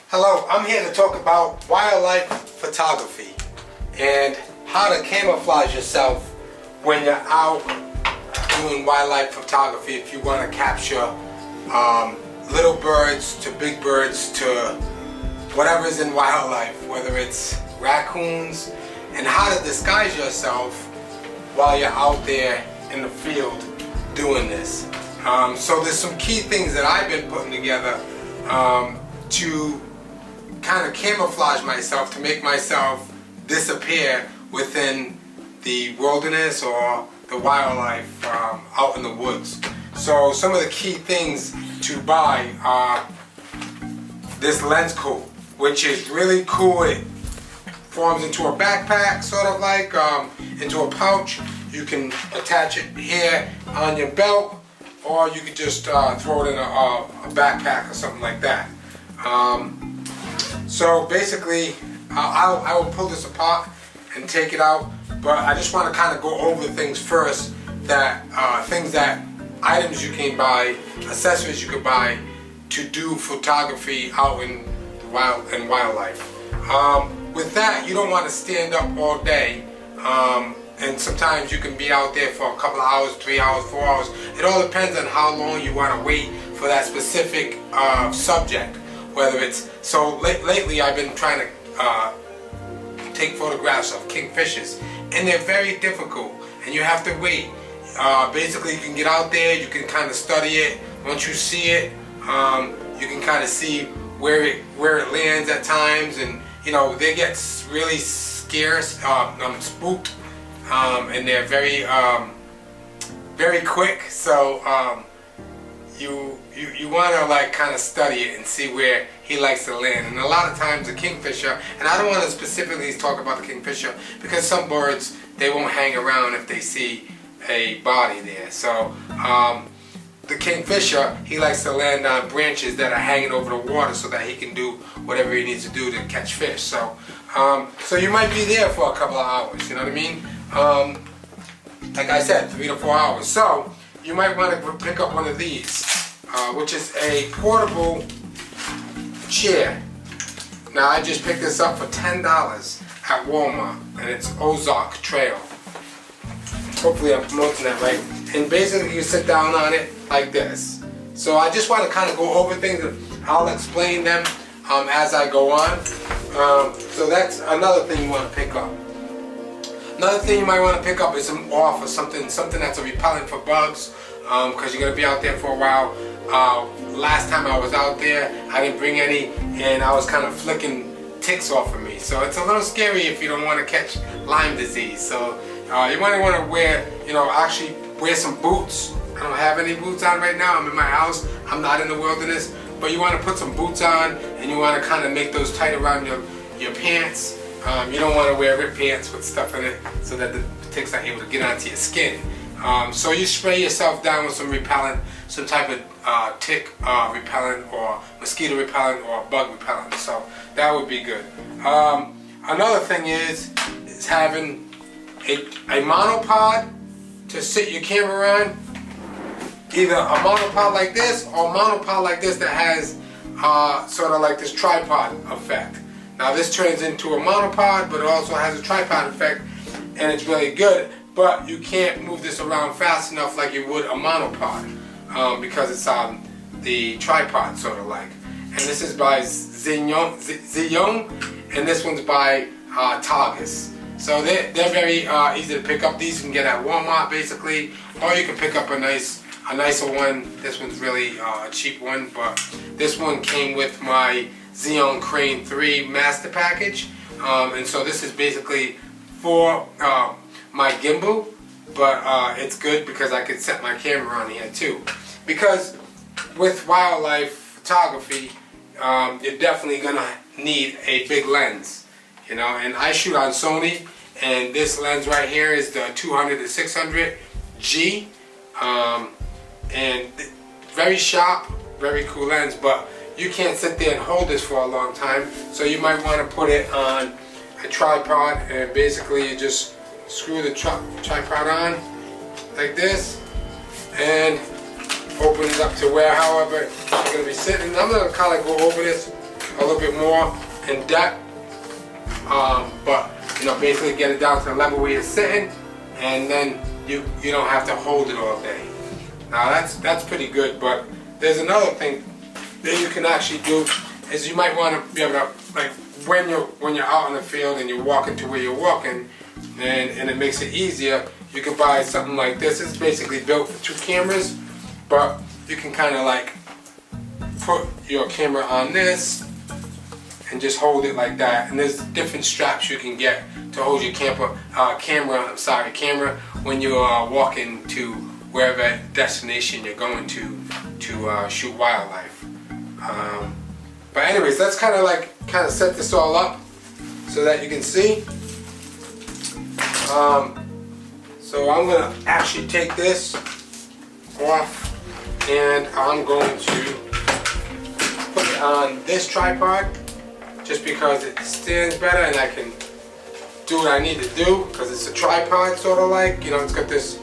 Hello, I'm here to talk about wildlife photography and how to camouflage yourself when you're out doing wildlife photography. If you want to capture little birds to big birds to whatever's in wildlife, whether it's raccoons, and how to disguise yourself while you're out there in the field doing this. So there's some key things that I've been putting together to kind of camouflage myself, to make myself disappear within the wilderness or the wildlife out in the woods. So some of the key things to buy are this lens coat, which is really cool. It forms into a backpack, sort of like into a pouch. You can attach it here on your belt, or you could just throw it in a backpack or something like that. So basically, I will pull this apart and take it out, but I just want to kind of go over things first, that items you can buy, accessories you could buy to do photography out in the wildlife. With that, you don't want to stand up all day, and sometimes you can be out there for a couple of hours, 3 hours, 4 hours. It all depends on how long you want to wait for that specific subject. Whether it's, so lately I've been trying to take photographs of kingfishers, and they're very difficult, and you have to wait. Basically, you can get out there, you can kind of study it. Once you see it, you can kind of see where it lands at times, and you know, they get really scarce, spooked, and they're very quick. So you want to like kind of study it and see where he likes to land. And a lot of times the kingfisher, and I don't want to specifically talk about the kingfisher because some birds, they won't hang around if they see a body there. So the kingfisher, he likes to land on branches that are hanging over the water so that he can do whatever he needs to do to catch fish. So so you might be there for a couple of hours, you know what I mean? Like I said, 3 to 4 hours. So you might want to pick up one of these, which is a portable chair. Now I just picked this up for $10 at Walmart, and it's Ozark Trail. Hopefully I'm promoting that right. And basically you sit down on it like this. So I just want to kind of go over things, and I'll explain them as I go on. So that's another thing you want to pick up. Another thing you might want to pick up is some off or something that's a repellent for bugs, because you're going to be out there for a while. Last time I was out there, I didn't bring any, and I was kind of flicking ticks off of me. So it's a little scary if you don't want to catch Lyme disease. So you might want to wear, actually wear some boots. I don't have any boots on right now. I'm in my house. I'm not in the wilderness. But you want to put some boots on, and you want to kind of make those tight around your pants. You don't want to wear ripped pants with stuff in it so that the ticks are able to get onto your skin. So you spray yourself down with some repellent, some type of tick repellent or mosquito repellent or bug repellent. So that would be good. Another thing is having a monopod to sit your camera on. Either a monopod like this or a monopod like this that has sort of like this tripod effect. Now this turns into a monopod, but it also has a tripod effect, and it's really good. But you can't move this around fast enough like you would a monopod because it's on the tripod, sort of like. And this is by Ziyong, and this one's by Targus. So they're very easy to pick up. These you can get at Walmart basically, or you can pick up a nicer one. This one's really a cheap one, but this one came with my Xeon Crane 3 master package, and so this is basically for my gimbal, but it's good because I could set my camera on here too. Because with wildlife photography, you're definitely gonna need a big lens, and I shoot on Sony, and this lens right here is the 200 to 600G, and very sharp, very cool lens, but you can't sit there and hold this for a long time, so you might want to put it on a tripod, and basically you just screw the tripod on like this and open it up to where however you're going to be sitting. I'm going to kind of go over this a little bit more in depth, but you know, basically get it down to the level where you're sitting, and then you don't have to hold it all day. Now that's pretty good, but there's another thing that you can actually do is you might want to be able to, like when you're out in the field and you're walking to where you're walking, and it makes it easier, you can buy something like this. It's basically built for 2 cameras, but you can kind of like put your camera on this and just hold it like that. And there's different straps you can get to hold your camera when you are walking to wherever destination you're going to shoot wildlife. But anyways, let's kind of set this all up so that you can see. So I'm gonna actually take this off, and I'm going to put it on this tripod just because it stands better and I can do what I need to do, because it's a tripod, sort of like, you know, it's got this,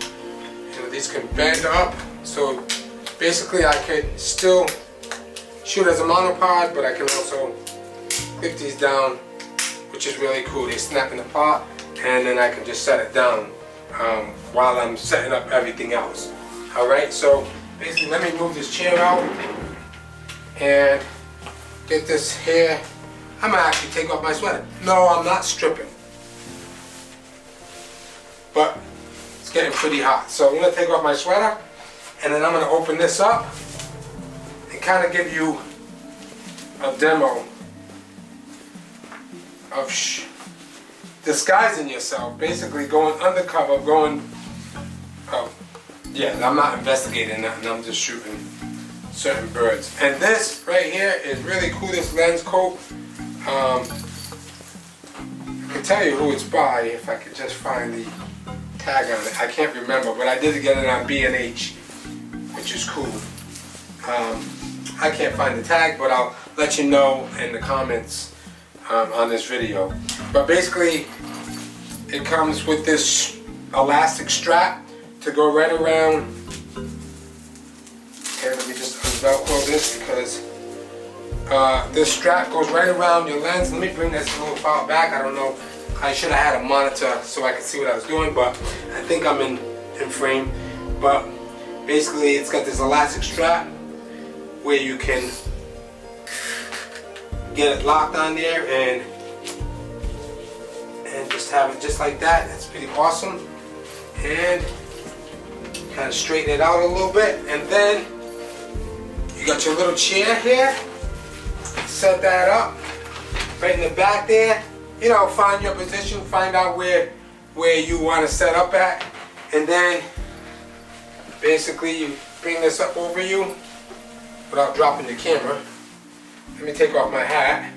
you know, these can bend up, so basically I could still shoot as a monopod, but I can also clip these down, which is really cool. They snap in the pot, and then I can just set it down while I'm setting up everything else. Alright, so basically let me move this chair out and get this here. I'm gonna actually take off my sweater. No, I'm not stripping, but it's getting pretty hot. So I'm gonna take off my sweater, and then I'm gonna open this up and kind of give you a demo of disguising yourself, basically going undercover, yeah, I'm not investigating nothing, I'm just shooting certain birds. And this right here is really cool, this lens coat. I can tell you who it's by if I could just find the tag on it. I can't remember, but I did get it on B&H, which is cool. I can't find the tag, but I'll let you know in the comments on this video. But basically, it comes with this elastic strap to go right around. Okay, let me just unvelcro this because this strap goes right around your lens. Let me bring this a little far back. I don't know. I should have had a monitor so I could see what I was doing, but I think I'm in frame. But basically, it's got this elastic strap where you can get it locked on there and just have it just like that. That's pretty awesome. And kind of straighten it out a little bit, and then you got your little chair here. Set that up right in the back there. You know, find your position, find out where you want to set up at, and then basically you bring this up over you without dropping the camera. Let me take off my hat.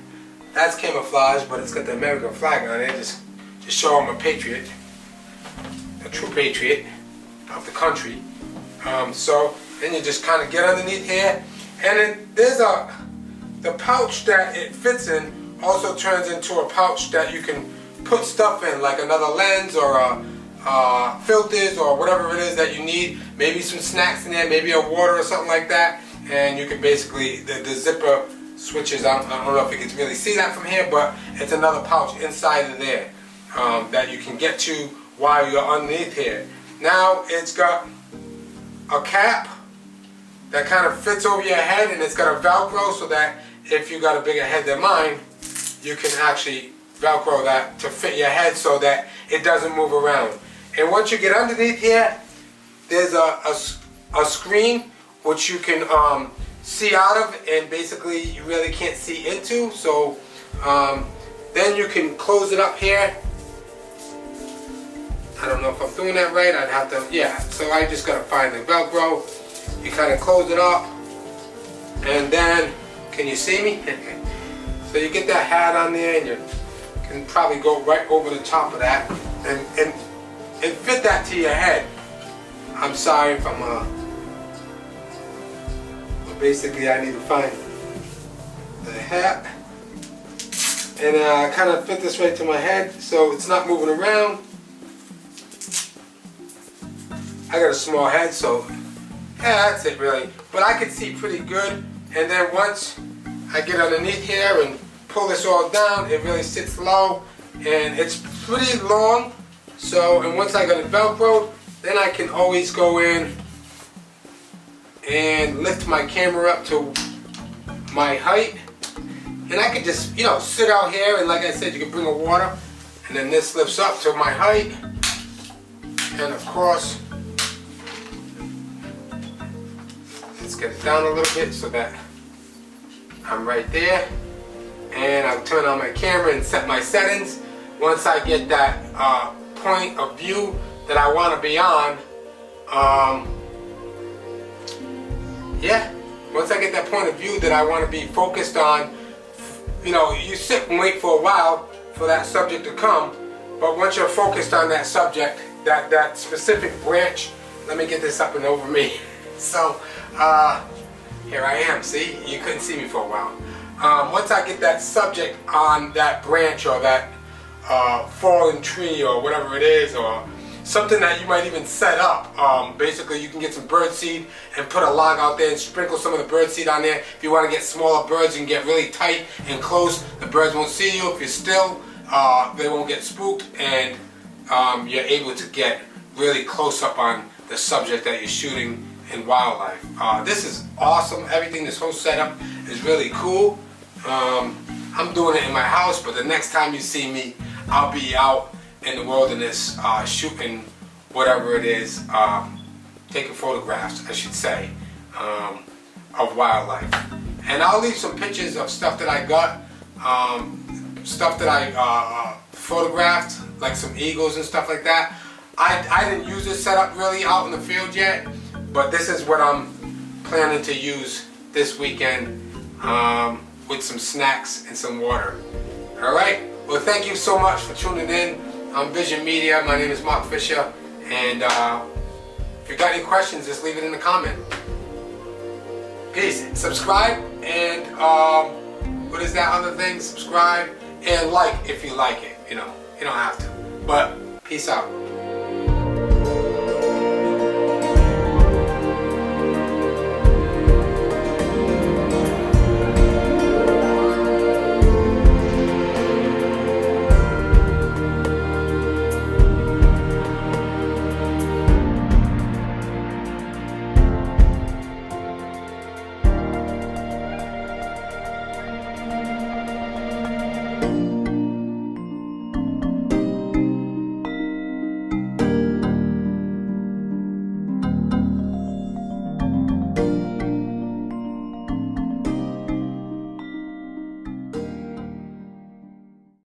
That's camouflage, but it's got the American flag on it. Just show I'm a patriot, a true patriot of the country. So then you just kind of get underneath here, and then there's the pouch that it fits in also turns into a pouch that you can put stuff in, like another lens or filters or whatever it is that you need. Maybe some snacks in there, maybe a water or something like that. And you can basically, the zipper switches, I don't know if you can really see that from here, but it's another pouch inside of there that you can get to while you're underneath here. Now it's got a cap that kind of fits over your head, and it's got a Velcro so that if you got a bigger head than mine, you can actually Velcro that to fit your head so that it doesn't move around. And once you get underneath here, there's a screen which you can see out of, and basically you really can't see into. So then you can close it up here. I don't know if I'm doing that right. I'd have to, yeah. So I just gotta find the Velcro. You kind of close it up, and then, can you see me? So you get that hat on there, and you can probably go right over the top of that and fit that to your head. I'm sorry if I'm but basically I need to find the hat and kind of fit this right to my head so it's not moving around. I got a small head, so yeah, that's it really. But I can see pretty good. And then once I get underneath here and pull this all down, it really sits low, and it's pretty long. So, and once I got it Velcroed, then I can always go in and lift my camera up to my height. And I could just, you know, sit out here, and like I said, you can bring a water, and then this lifts up to my height. And of course, let's get it down a little bit so that I'm right there. And I'll turn on my camera and set my settings. Once I get that point of view that I want to be on, yeah, once I get that point of view that I want to be focused on, you know, you sit and wait for a while for that subject to come, but once you're focused on that subject, that specific branch, let me get this up and over me. So, here I am, see? You couldn't see me for a while. Once I get that subject on that branch or that fallen tree or whatever it is, or something that you might even set up. Basically, you can get some bird seed and put a log out there and sprinkle some of the bird seed on there. If you want to get smaller birds and get really tight and close, the birds won't see you. If you're still, they won't get spooked, and you're able to get really close up on the subject that you're shooting in wildlife. This is awesome. Everything, this whole setup is really cool. I'm doing it in my house, but the next time you see me, I'll be out in the wilderness shooting whatever it is, taking photographs, I should say, of wildlife. And I'll leave some pictures of stuff that I got, stuff that I photographed, like some eagles and stuff like that. I didn't use this setup really out in the field yet, but this is what I'm planning to use this weekend with some snacks and some water. Alright, well, thank you so much for tuning in on Vision Media. My name is Mark Fisher, and if you got any questions, just leave it in the comment. Peace. Subscribe, and what is that other thing? Subscribe and like if you like it. You know, you don't have to, but peace out.